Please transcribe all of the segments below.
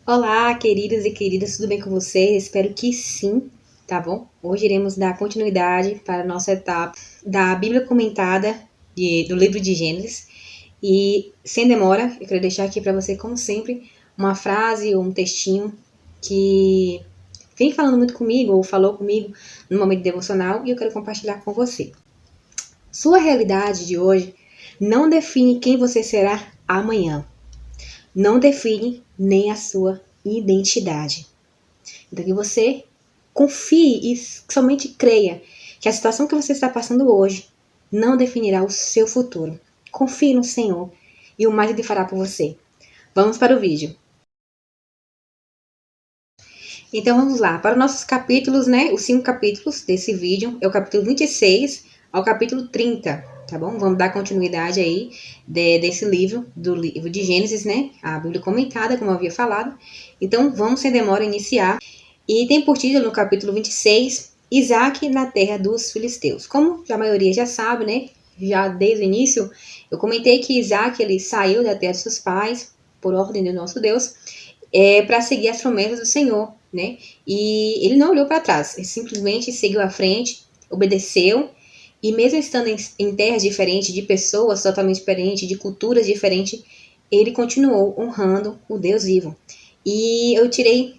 Olá, queridos e queridas, tudo bem com vocês? Espero que sim, tá bom? Hoje iremos dar continuidade para a nossa etapa da Bíblia comentada do livro de Gênesis. E, sem demora, eu quero deixar aqui para você, como sempre, uma frase ou um textinho que vem falando muito comigo ou falou comigo no momento devocional e eu quero compartilhar com você. Sua realidade de hoje não define quem você será amanhã. Não define nem a sua identidade. Então, que você confie e somente creia que a situação que você está passando hoje não definirá o seu futuro. Confie no Senhor e o mais Ele fará por você. Vamos para o vídeo. Então, vamos lá. Para os nossos capítulos, né? Os 5 capítulos desse vídeo. É o capítulo 26 ao capítulo 30. Tá bom? Vamos dar continuidade aí desse livro, do livro de Gênesis, né? A Bíblia comentada, como eu havia falado. Então, vamos sem demora iniciar. E tem por título no capítulo 26, Isaac na terra dos filisteus. Como a maioria já sabe, né? Já desde o início, eu comentei que Isaac ele saiu da terra de seus pais, por ordem do nosso Deus, para seguir as promessas do Senhor, né? E ele não olhou para trás, ele simplesmente seguiu à frente, obedeceu. E mesmo estando em terras diferentes, de pessoas totalmente diferentes, de culturas diferentes, ele continuou honrando o Deus vivo. E eu tirei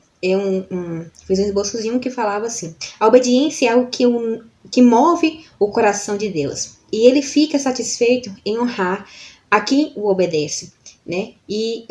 fiz um esboçozinho que falava assim: a obediência é algo que move o coração de Deus. E ele fica satisfeito em honrar a quem o obedece, né? E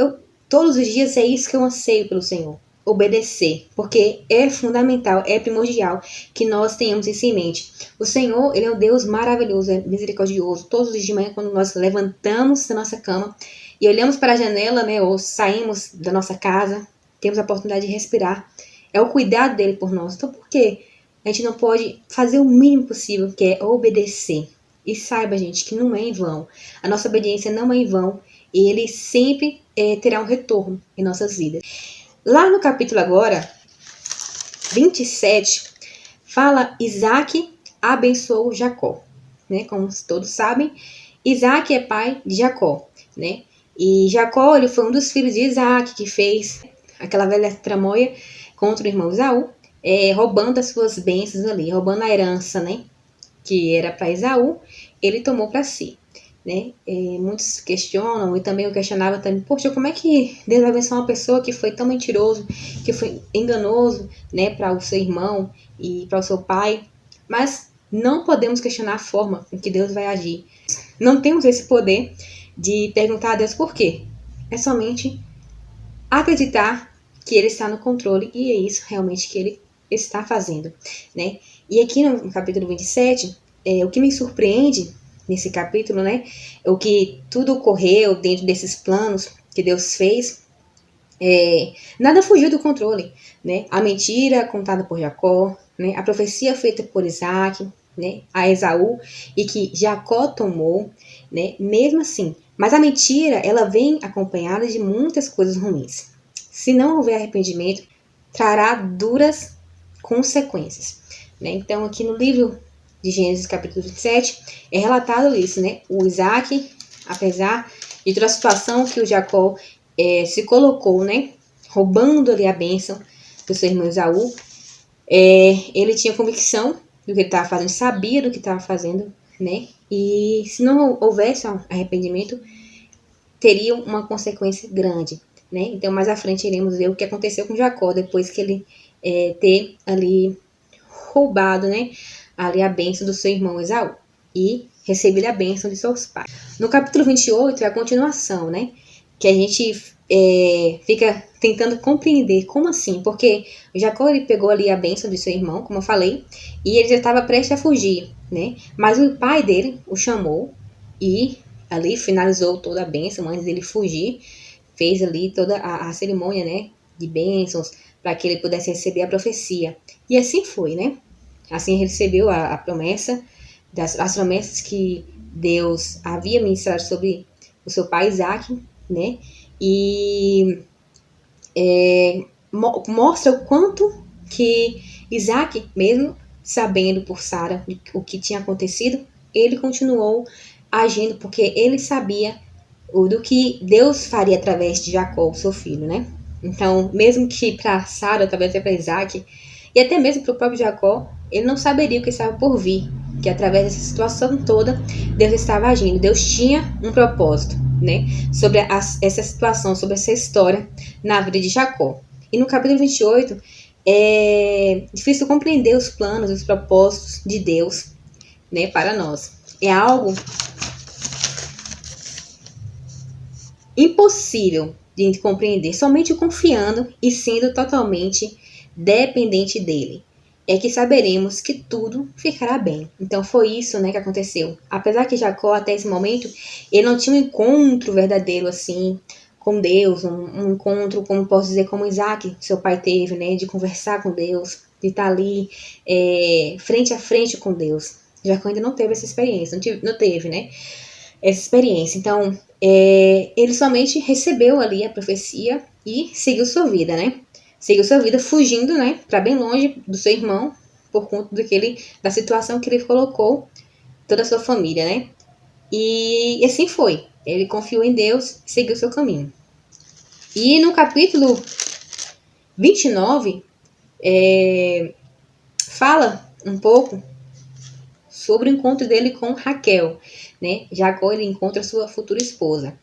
todos os dias é isso que eu anseio pelo Senhor. Obedecer, porque é fundamental, é primordial que nós tenhamos isso em mente. O Senhor, ele é um Deus maravilhoso, é misericordioso. Todos os dias de manhã, quando nós levantamos da nossa cama e olhamos para a janela, né, ou saímos da nossa casa, temos a oportunidade de respirar. É o cuidado dele por nós. Então, por que a gente não pode fazer o mínimo possível, que é obedecer? E saiba, gente, que não é em vão. A nossa obediência não é em vão. E ele sempre terá um retorno em nossas vidas. Lá no capítulo agora, 27, fala Isaac abençoou Jacó. Né? Como todos sabem, Isaac é pai de Jacó. Né? E Jacó ele foi um dos filhos de Isaac que fez aquela velha tramóia contra o irmão Esaú, roubando as suas bênçãos ali, roubando a herança, né? Que era para Esaú, ele tomou para si. Né? Muitos questionam, e também eu questionava também, poxa, como é que Deus vai abençoar uma pessoa que foi tão mentiroso, que foi enganoso, né, para o seu irmão e para o seu pai? Mas não podemos questionar a forma em que Deus vai agir. Não temos esse poder de perguntar a Deus por quê. É somente acreditar que ele está no controle e é isso realmente que ele está fazendo, né? E aqui no capítulo 27, o que me surpreende nesse capítulo, né, é o que tudo ocorreu dentro desses planos que Deus fez, nada fugiu do controle, né? A mentira contada por Jacó, né? A profecia feita por Isaac, né? A Esaú e que Jacó tomou, né? Mesmo assim, mas a mentira ela vem acompanhada de muitas coisas ruins. Se não houver arrependimento, trará duras consequências, né? Então aqui no livro de Gênesis capítulo 27 é relatado isso, né? O Isaac, apesar de toda a situação que o Jacó se colocou, né, roubando ali a bênção do seu irmão Esaú, ele tinha convicção do que ele estava fazendo, sabia do que estava fazendo, né, e se não houvesse um arrependimento, teria uma consequência grande, né. Então, mais à frente, iremos ver o que aconteceu com Jacó, depois que ele ter ali roubado, né, ali a bênção do seu irmão Esaú, e receber a bênção de seus pais. No capítulo 28 é a continuação, né, que a gente fica tentando compreender como assim, porque Jacó ele pegou ali a bênção de seu irmão, como eu falei, e ele já estava prestes a fugir, né? Mas o pai dele o chamou e ali finalizou toda a bênção antes dele fugir, fez ali toda a cerimônia, né, de bênçãos para que ele pudesse receber a profecia. E assim foi, né? Assim ele recebeu a promessa, as promessas que Deus havia ministrado sobre o seu pai Isaac, né? E mostra o quanto que Isaac, mesmo sabendo por Sara o que tinha acontecido, ele continuou agindo porque ele sabia do que Deus faria através de Jacó, seu filho, né? Então, mesmo que para Sara, talvez até para Isaac, e até mesmo para o próprio Jacó, ele não saberia o que estava por vir, que através dessa situação toda, Deus estava agindo. Deus tinha um propósito, né, sobre essa situação, sobre essa história na vida de Jacó. E no capítulo 28, é difícil compreender os planos, os propósitos de Deus, né, para nós. É algo impossível de compreender, somente confiando e sendo totalmente dependente dele. É que saberemos que tudo ficará bem. Então foi isso, né, que aconteceu. Apesar que Jacó, até esse momento, ele não tinha um encontro verdadeiro assim com Deus, um encontro, como posso dizer, como Isaac, seu pai teve, né, de conversar com Deus, de estar ali frente a frente com Deus. Jacó ainda não teve essa experiência, não teve, né, essa experiência. Então, ele somente recebeu ali a profecia e seguiu sua vida, né? Seguiu sua vida fugindo, né, para bem longe do seu irmão, por conta da situação que ele colocou toda a sua família, né? E assim foi. Ele confiou em Deus e seguiu seu caminho. E no capítulo 29, fala um pouco sobre o encontro dele com Raquel, né? Jacó, ele encontra sua futura esposa.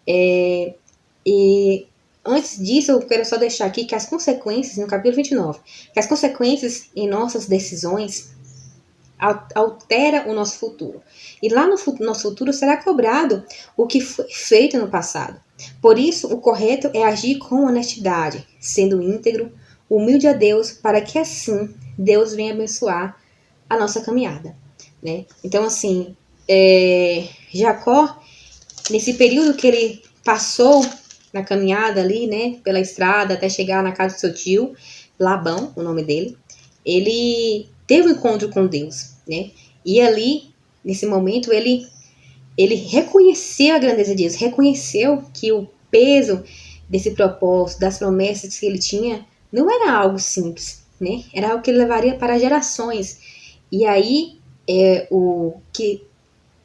E antes disso, eu quero só deixar aqui que as consequências, no capítulo 29, que as consequências em nossas decisões altera o nosso futuro. E lá no nosso futuro será cobrado o que foi feito no passado. Por isso, o correto é agir com honestidade, sendo íntegro, humilde a Deus, para que assim Deus venha abençoar a nossa caminhada, né? Então, assim, Jacó, nesse período que ele passou na caminhada ali, né, pela estrada até chegar na casa do seu tio, Labão, o nome dele, ele teve um encontro com Deus, né? E ali, nesse momento, ele reconheceu a grandeza de Deus, reconheceu que o peso desse propósito, das promessas que ele tinha, não era algo simples, né? Era algo que ele levaria para gerações. E aí o que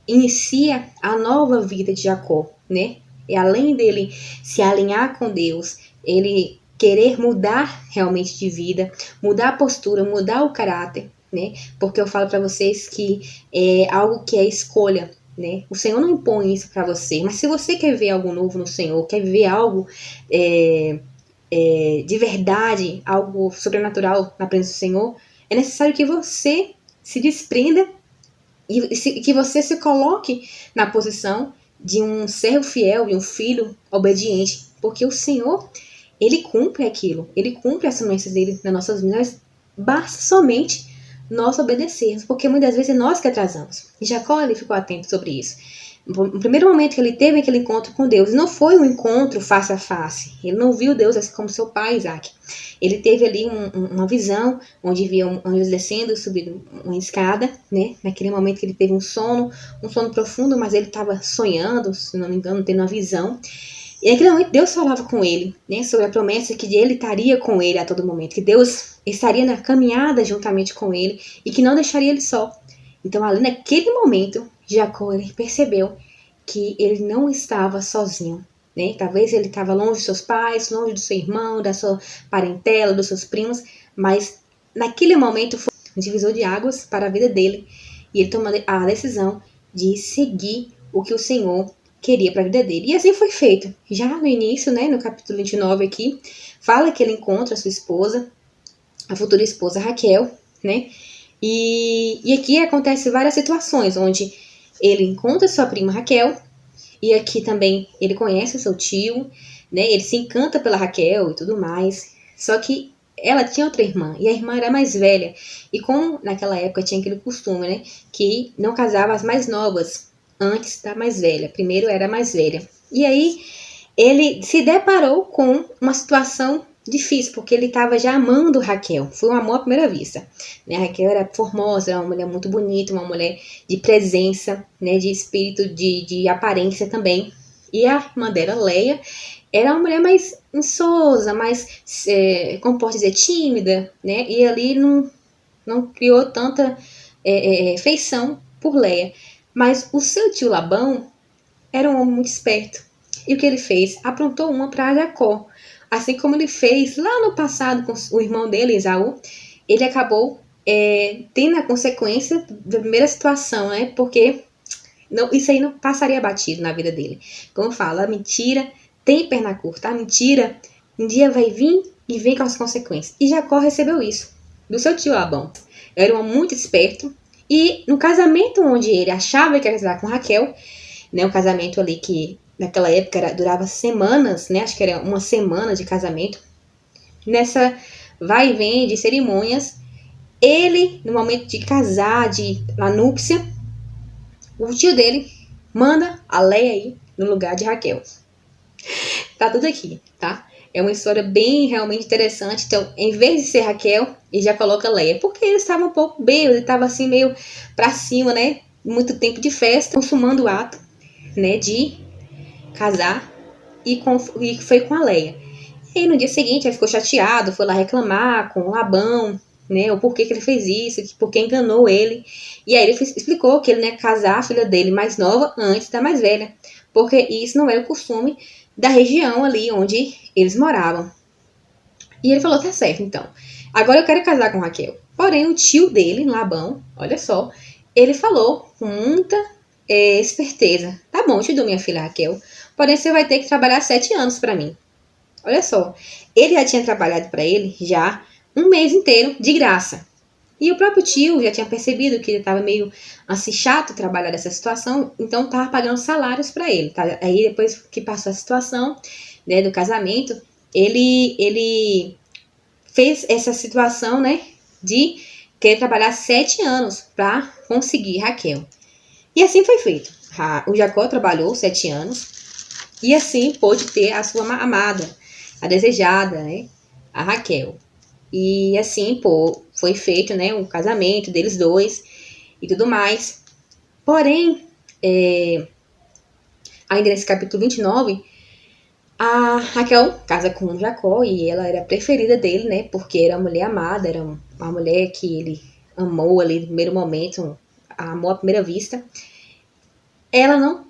inicia a nova vida de Jacó, né? E além dele se alinhar com Deus, ele querer mudar realmente de vida, mudar a postura, mudar o caráter, né? Porque eu falo para vocês que é algo que é escolha, né? O Senhor não impõe isso para você, mas se você quer ver algo novo no Senhor, quer ver algo de verdade, algo sobrenatural na presença do Senhor, é necessário que você se desprenda e que você se coloque na posição de um servo fiel, de um filho obediente, porque o Senhor, ele cumpre aquilo, ele cumpre as promessas dele nas nossas vidas, basta somente nós obedecermos, porque muitas vezes é nós que atrasamos. E Jacó, ele ficou atento sobre isso. No primeiro momento que ele teve aquele encontro com Deus, não foi um encontro face a face, ele não viu Deus assim como seu pai, Isaac. Ele teve ali uma visão, onde via anjos descendo, subindo uma escada, né? Naquele momento que ele teve um sono profundo, mas ele estava sonhando, se não me engano, tendo uma visão. E naquele momento Deus falava com ele, né? Sobre a promessa que ele estaria com ele a todo momento, que Deus estaria na caminhada juntamente com ele e que não deixaria ele só. Então, ali naquele momento, Jacó, ele percebeu que ele não estava sozinho, né? Talvez ele estava longe dos seus pais, longe do seu irmão, da sua parentela, dos seus primos, mas naquele momento foi um divisor de águas para a vida dele e ele tomou a decisão de seguir o que o Senhor queria para a vida dele. E assim foi feito. Já no início, né, no capítulo 29 aqui, fala que ele encontra a sua esposa, a futura esposa Raquel, né? E aqui acontece várias situações, onde ele encontra sua prima Raquel, e aqui também ele conhece o seu tio, né? Ele se encanta pela Raquel e tudo mais. Só que ela tinha outra irmã, e a irmã era mais velha. E como naquela época tinha aquele costume, né? Que não casava as mais novas antes da mais velha. Primeiro era a mais velha. E aí ele se deparou com uma situação difícil, porque ele estava já amando Raquel. Foi um amor à primeira vista. Né? A Raquel era formosa, era uma mulher muito bonita, uma mulher de presença, né? De espírito, de aparência também. E a irmã dela, Leia, era uma mulher mais insossa, mais, como posso dizer, tímida, né? E ali não criou tanta feição por Leia. Mas o seu tio Labão era um homem muito esperto. E o que ele fez? Aprontou uma para Jacó. assim como ele fez lá no passado com o irmão dele, Esaú, ele acabou tendo a consequência da primeira situação, né? Porque isso aí não passaria batido na vida dele. Como fala, a mentira tem perna curta. A mentira um dia vai vir e vem com as consequências. E Jacó recebeu isso do seu tio Labão. Ele era um homem muito esperto. E no casamento onde ele achava que ia casar com Raquel, né, um casamento ali que naquela época durava semanas, né, acho que era uma semana de casamento, nessa vai e vem de cerimônias, ele, no momento de casar, na núpcia, o tio dele manda a Leia aí no lugar de Raquel. Tá tudo aqui, tá? É uma história bem, realmente interessante. Então, em vez de ser Raquel, ele já coloca Leia. Porque ele estava um pouco bêbado, ele estava assim meio pra cima, né? Muito tempo de festa, consumando o ato, né? De casar e foi com a Leia. E aí, no dia seguinte, ele ficou chateado, foi lá reclamar com o Labão, né? O porquê que ele fez isso, porque enganou ele. E aí ele explicou que ele não ia casar a filha dele mais nova antes da mais velha. Porque isso não era o costume da região ali onde eles moravam. E ele falou, tá certo, então. Agora eu quero casar com Raquel. Porém, o tio dele, Labão, olha só, ele falou com muita esperteza. Tá bom, eu te dou minha filha Raquel. Porém, você vai ter que trabalhar 7 anos para mim. Olha só, ele já tinha trabalhado para ele já um mês inteiro de graça. E o próprio tio já tinha percebido que ele estava meio assim chato trabalhar nessa situação, então estava pagando salários para ele. Tá? Aí depois que passou a situação, né, do casamento, ele fez essa situação, né, de querer trabalhar 7 anos para conseguir Raquel. E assim foi feito. O Jacó trabalhou 7 anos e assim pôde ter a sua amada, a desejada, né, a Raquel. E assim, foi feito, né, o casamento deles dois e tudo mais. Porém, ainda nesse capítulo 29, a Raquel casa com o Jacó e ela era a preferida dele, né, porque era uma mulher amada, era uma mulher que ele amou ali no primeiro momento, amou à primeira vista. Ela não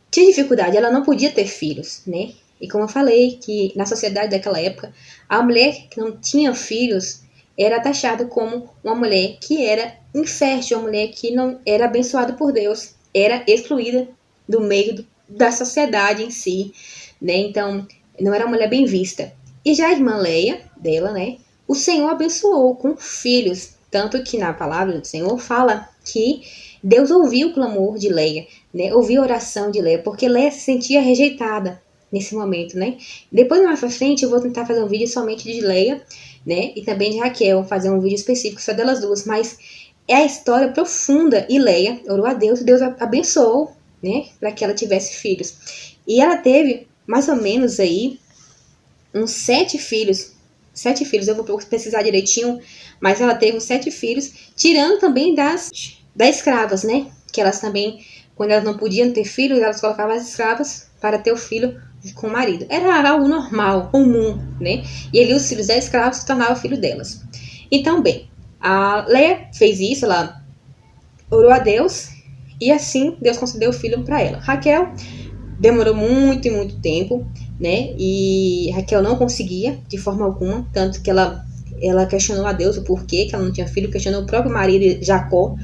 tinha dificuldade, ela não podia ter filhos, né? E como eu falei, que na sociedade daquela época, a mulher que não tinha filhos era taxada como uma mulher que era infértil, uma mulher que não era abençoada por Deus, era excluída do meio da sociedade em si, né? Então, não era uma mulher bem vista. E já a irmã Leia, dela, né? O Senhor abençoou com filhos, tanto que na palavra do Senhor fala que Deus ouviu o clamor de Leia, né? Ouviu a oração de Leia, porque Leia se sentia rejeitada nesse momento, né? Depois, mais pra frente, eu vou tentar fazer um vídeo somente de Leia, né? E também de Raquel, fazer um vídeo específico só delas duas, mas é a história profunda. E Leia orou a Deus, Deus abençoou, né? Para que ela tivesse filhos. E ela teve, mais ou menos aí, uns 7 filhos. 7 filhos, eu vou precisar direitinho, mas ela teve uns 7 filhos, tirando também das escravas, né? Que elas também, quando elas não podiam ter filhos, elas colocavam as escravas para ter o filho com o marido. Era algo normal, comum, né? E ali os filhos das escravas se tornavam filho delas. Então, bem, a Leia fez isso, ela orou a Deus e assim Deus concedeu o filho para ela. Raquel demorou muito e muito tempo, né? E Raquel não conseguia de forma alguma, tanto que ela questionou a Deus o porquê que ela não tinha filho, questionou o próprio marido Jacó,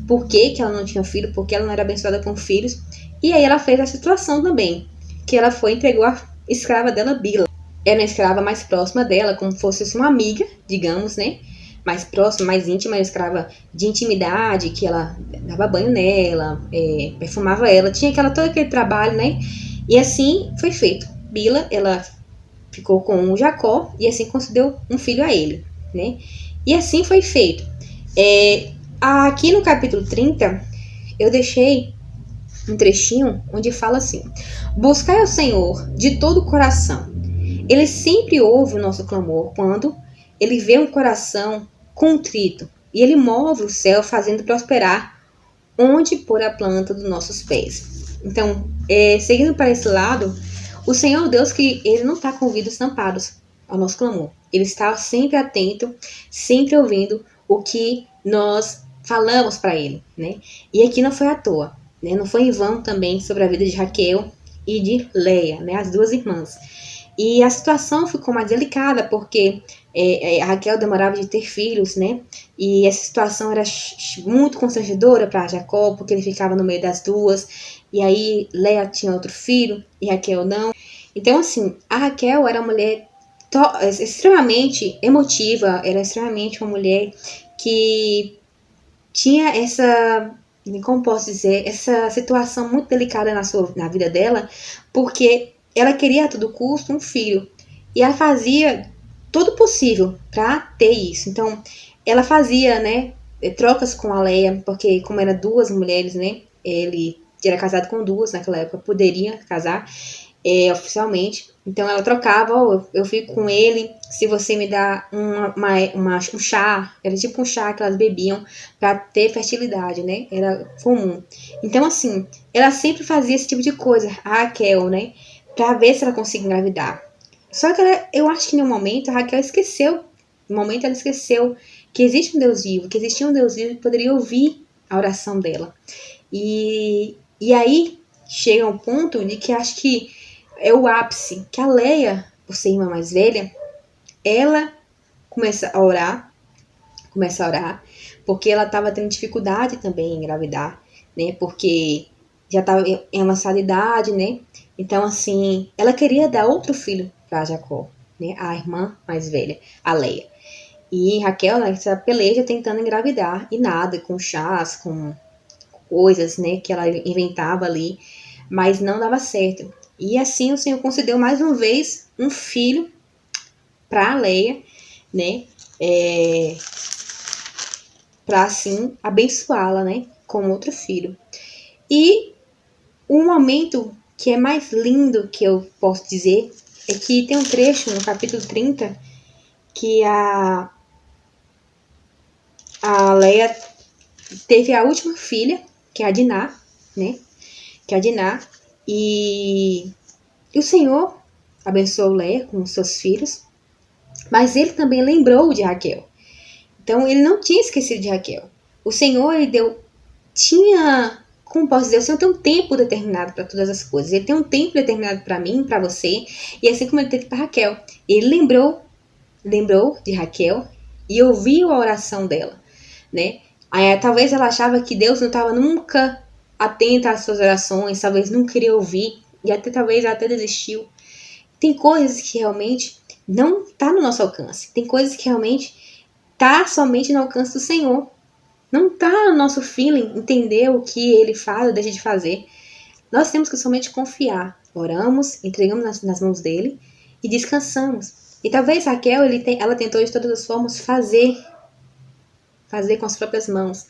por que ela não tinha filho, porque ela não era abençoada com filhos. E aí ela fez a situação também, que ela foi e entregou a escrava dela, Bila. Era uma escrava mais próxima dela, como se fosse uma amiga, digamos, né? Mais próxima, mais íntima, uma escrava de intimidade, que ela dava banho nela, perfumava ela, tinha todo aquele trabalho, né? E assim foi feito. Bila, ela ficou com o Jacó e assim concedeu um filho a ele, né? E assim foi feito. Aqui no capítulo 30, eu deixei um trechinho onde fala assim: buscai ao Senhor de todo o coração. Ele sempre ouve o nosso clamor quando ele vê um coração contrito. E ele move o céu fazendo prosperar onde pôr a planta dos nossos pés. Então, seguindo para esse lado, o Senhor Deus, que ele não está com ouvidos tampados ao nosso clamor. Ele está sempre atento, sempre ouvindo o que nós falamos para ele, né? E aqui não foi à toa, né? Não foi em vão também sobre a vida de Raquel e de Leia, né? As duas irmãs. E a situação ficou mais delicada, porque a Raquel demorava de ter filhos, né? E essa situação era muito constrangedora para Jacó, porque ele ficava no meio das duas. E aí Léa tinha outro filho e Raquel não. Então, assim, a Raquel era uma mulher extremamente emotiva, era extremamente uma mulher que tinha essa, como posso dizer, essa situação muito delicada na vida dela, porque ela queria a todo custo um filho. E ela fazia tudo possível para ter isso. Então, ela fazia, né, trocas com a Leia, porque como eram duas mulheres, né, ele era casado com duas naquela época, poderia casar oficialmente. Então ela trocava, eu fico com ele, se você me dá um chá, era tipo um chá que elas bebiam para ter fertilidade, né? Era comum. Então, assim, ela sempre fazia esse tipo de coisa, a Raquel, né? Para ver se ela conseguia engravidar. Só que eu acho que no momento a Raquel esqueceu. No momento ela esqueceu que existe um Deus vivo, que existia um Deus vivo que poderia ouvir a oração dela. E aí chega um ponto de que acho que é o ápice, que a Leia, por ser irmã mais velha, ela começa a orar, porque ela estava tendo dificuldade também em engravidar, né? Porque já estava em avançada idade, né? Então, assim, ela queria dar outro filho para Jacó, né? A irmã mais velha, a Leia. E Raquel, nessa peleja, tentando engravidar, e nada, com chás, com coisas, né, que ela inventava ali, mas não dava certo. E assim o Senhor concedeu mais uma vez um filho para Leia, né, para assim abençoá-la, né, com outro filho. E um momento que é mais lindo que eu posso dizer é que tem um trecho no capítulo 30 que a Leia teve a última filha, que é a Diná, né, que é a Diná, e o Senhor abençoou Léa com os seus filhos, mas ele também lembrou de Raquel. Então ele não tinha esquecido de Raquel. O Senhor, ele como posso dizer, o Senhor tem um tempo determinado para todas as coisas. Ele tem um tempo determinado para mim, para você, e assim como ele teve para Raquel. Ele lembrou de Raquel e ouviu a oração dela, né? Aí, talvez ela achava que Deus não estava nunca atento às suas orações, talvez não queria ouvir, e talvez ela até desistiu. Tem coisas que realmente não tá no nosso alcance. Tem coisas que realmente tá somente no alcance do Senhor. Não tá no nosso feeling entender o que Ele faz ou deixa de fazer. Nós temos que somente confiar. Oramos, entregamos nas mãos dEle e descansamos. E talvez Raquel, ela tentou de todas as formas fazer com as próprias mãos,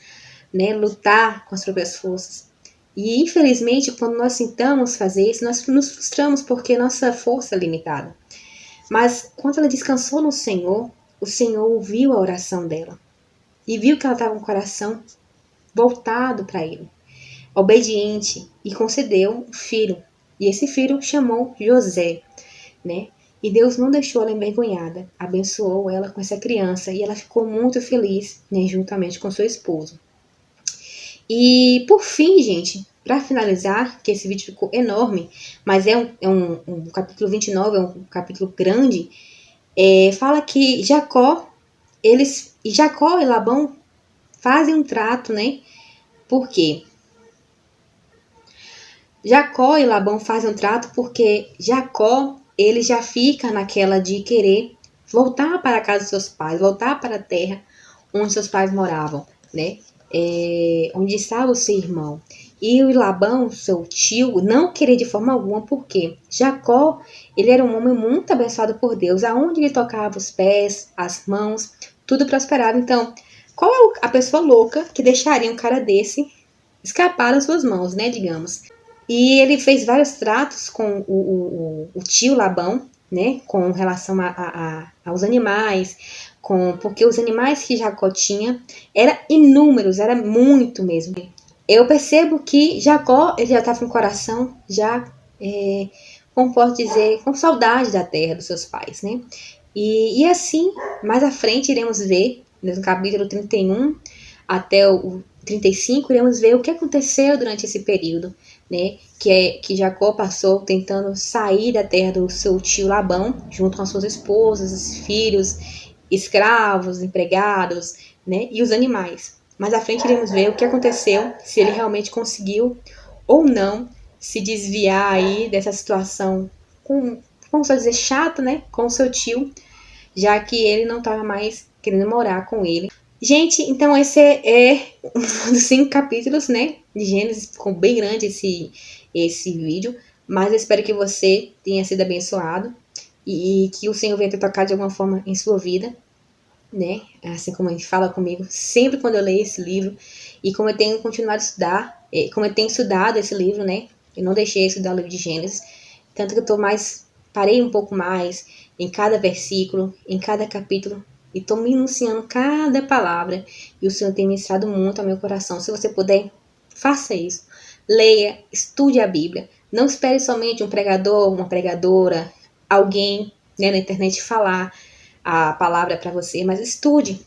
né? Lutar com as próprias forças. E infelizmente, quando nós tentamos fazer isso, nós nos frustramos porque nossa força é limitada. Mas quando ela descansou no Senhor, o Senhor ouviu a oração dela e viu que ela estava com o coração voltado para Ele, obediente, e concedeu um filho. E esse filho chamou José, né? E Deus não deixou ela envergonhada, abençoou ela com essa criança e ela ficou muito feliz, né, juntamente com seu esposo. E por fim, gente, para finalizar, que esse vídeo ficou enorme, mas é um capítulo 29, é um capítulo grande, fala que Jacó e Labão fazem um trato, né? Por quê? Jacó e Labão fazem um trato porque Jacó, ele já fica naquela de querer voltar para a casa dos seus pais, voltar para a terra onde seus pais moravam, né? Onde estava o seu irmão. E o Labão, seu tio, não queria de forma alguma, porque Jacó, ele era um homem muito abençoado por Deus, aonde ele tocava os pés, as mãos, tudo prosperava. Então, qual é a pessoa louca que deixaria um cara desse escapar das suas mãos, né, digamos? E ele fez vários tratos com o tio Labão, né, com relação aos animais, porque os animais que Jacó tinha eram inúmeros, era muito mesmo. Eu percebo que Jacó, ele já estava com o coração já, como posso dizer, com saudade da terra dos seus pais, né? E assim, mais à frente iremos ver, no capítulo 31 até o 35, iremos ver o que aconteceu durante esse período, né, que Jacó passou tentando sair da terra do seu tio Labão, junto com as suas esposas, filhos, escravos, empregados, né, e os animais. Mais à frente iremos ver o que aconteceu, se ele realmente conseguiu ou não se desviar aí dessa situação vamos dizer, chata, né, com o seu tio, já que ele não estava mais querendo morar com ele. Gente, então esse é um dos 5 capítulos, né, de Gênesis. Ficou bem grande esse vídeo, mas eu espero que você tenha sido abençoado e que o Senhor venha ter tocado de alguma forma em sua vida, né, assim como a gente fala comigo sempre quando eu leio esse livro, e como eu tenho continuado a estudar, como eu tenho estudado esse livro, né, eu não deixei de estudar o livro de Gênesis, tanto que eu parei um pouco mais em cada versículo, em cada capítulo, e estou minuciando cada palavra, e o Senhor tem ministrado muito ao meu coração. Se você puder, faça isso. Leia, estude a Bíblia. Não espere somente um pregador, uma pregadora, alguém, né, na internet falar a palavra para você, mas estude.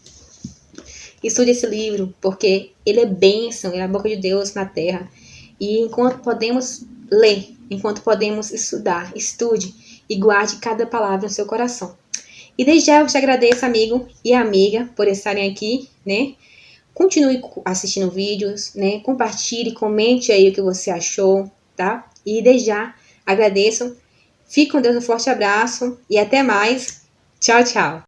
Estude esse livro, porque ele é bênção, ele é a boca de Deus na terra. E enquanto podemos ler, enquanto podemos estudar, estude e guarde cada palavra no seu coração. E desde já eu te agradeço, amigo e amiga, por estarem aqui, né? Continue assistindo vídeos, né? Compartilhe, comente aí o que você achou, tá? E desde já agradeço. Fique com Deus, um forte abraço e até mais. Tchau, tchau.